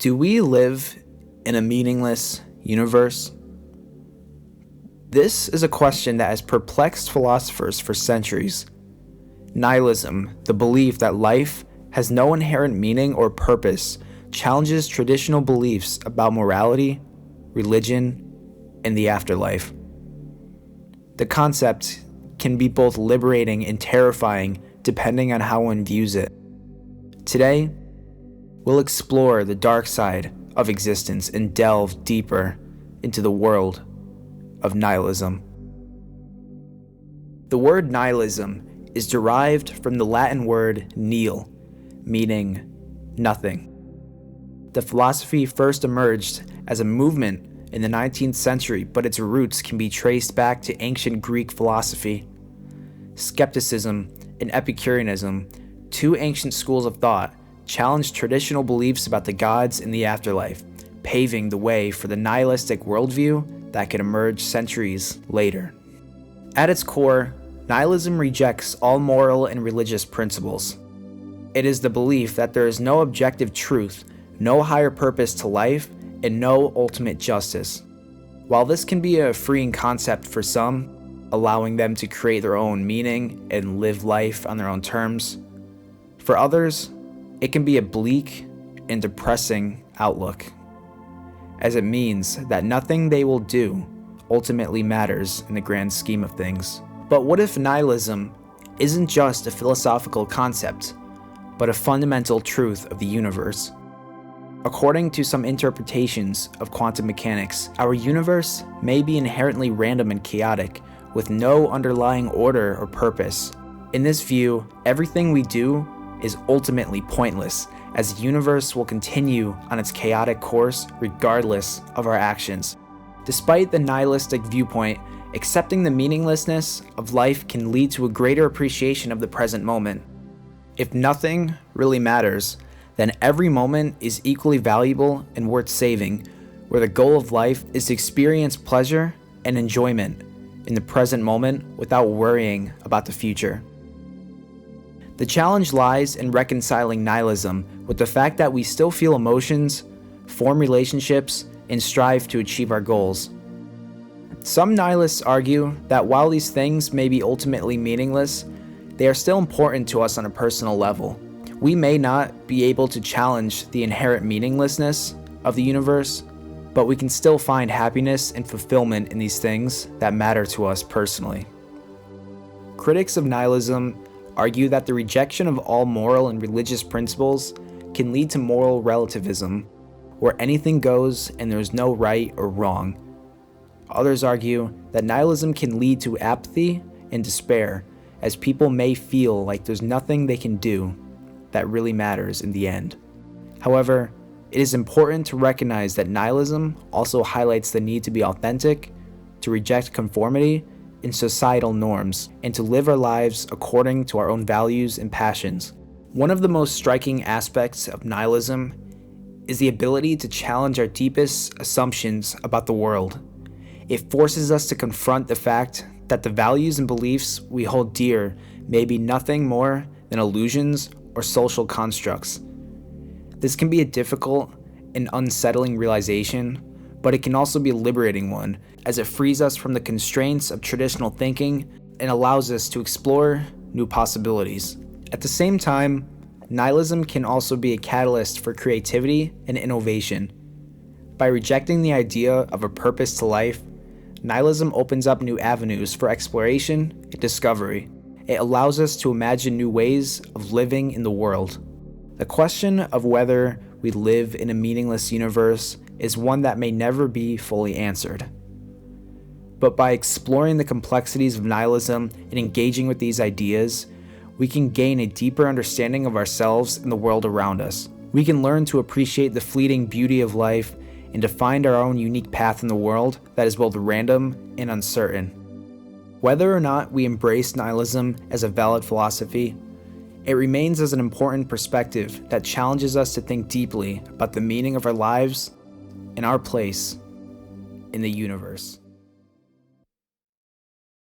Do we live in a meaningless universe? This is a question that has perplexed philosophers for centuries. Nihilism, the belief that life has no inherent meaning or purpose, challenges traditional beliefs about morality, religion, and the afterlife. The concept can be both liberating and terrifying depending on how one views it. Today, we'll explore the dark side of existence and delve deeper into the world of nihilism. The word nihilism is derived from the Latin word nihil, meaning nothing. The philosophy first emerged as a movement in the 19th century, but its roots can be traced back to ancient Greek philosophy. Skepticism and Epicureanism, two ancient schools of thought, challenged traditional beliefs about the gods and the afterlife, paving the way for the nihilistic worldview that could emerge centuries later. At its core, nihilism rejects all moral and religious principles. It is the belief that there is no objective truth, no higher purpose to life, and no ultimate justice. While this can be a freeing concept for some, allowing them to create their own meaning and live life on their own terms, for others, it can be a bleak and depressing outlook, as it means that nothing they will do ultimately matters in the grand scheme of things. But what if nihilism isn't just a philosophical concept, but a fundamental truth of the universe? According to some interpretations of quantum mechanics, our universe may be inherently random and chaotic, with no underlying order or purpose. In this view, everything we do is ultimately pointless, as the universe will continue on its chaotic course regardless of our actions. Despite the nihilistic viewpoint, accepting the meaninglessness of life can lead to a greater appreciation of the present moment. If nothing really matters, then every moment is equally valuable and worth saving, where the goal of life is to experience pleasure and enjoyment in the present moment without worrying about the future. The challenge lies in reconciling nihilism with the fact that we still feel emotions, form relationships, and strive to achieve our goals. Some nihilists argue that while these things may be ultimately meaningless, they are still important to us on a personal level. We may not be able to challenge the inherent meaninglessness of the universe, but we can still find happiness and fulfillment in these things that matter to us personally. Critics of nihilism argue that the rejection of all moral and religious principles can lead to moral relativism, where anything goes and there is no right or wrong. Others argue that nihilism can lead to apathy and despair, as people may feel like there's nothing they can do that really matters in the end. However, it is important to recognize that nihilism also highlights the need to be authentic, to reject conformity and societal norms, and to live our lives according to our own values and passions. One of the most striking aspects of nihilism is the ability to challenge our deepest assumptions about the world. It forces us to confront the fact that the values and beliefs we hold dear may be nothing more than illusions or social constructs. This can be a difficult and unsettling realization, but it can also be a liberating one, as it frees us from the constraints of traditional thinking and allows us to explore new possibilities. At the same time, nihilism can also be a catalyst for creativity and innovation. By rejecting the idea of a purpose to life, nihilism opens up new avenues for exploration and discovery. It allows us to imagine new ways of living in the world. The question of whether we live in a meaningless universe is one that may never be fully answered. But by exploring the complexities of nihilism and engaging with these ideas, we can gain a deeper understanding of ourselves and the world around us. We can learn to appreciate the fleeting beauty of life and to find our own unique path in the world that is both random and uncertain. Whether or not we embrace nihilism as a valid philosophy, it remains as an important perspective that challenges us to think deeply about the meaning of our lives and our place in the universe.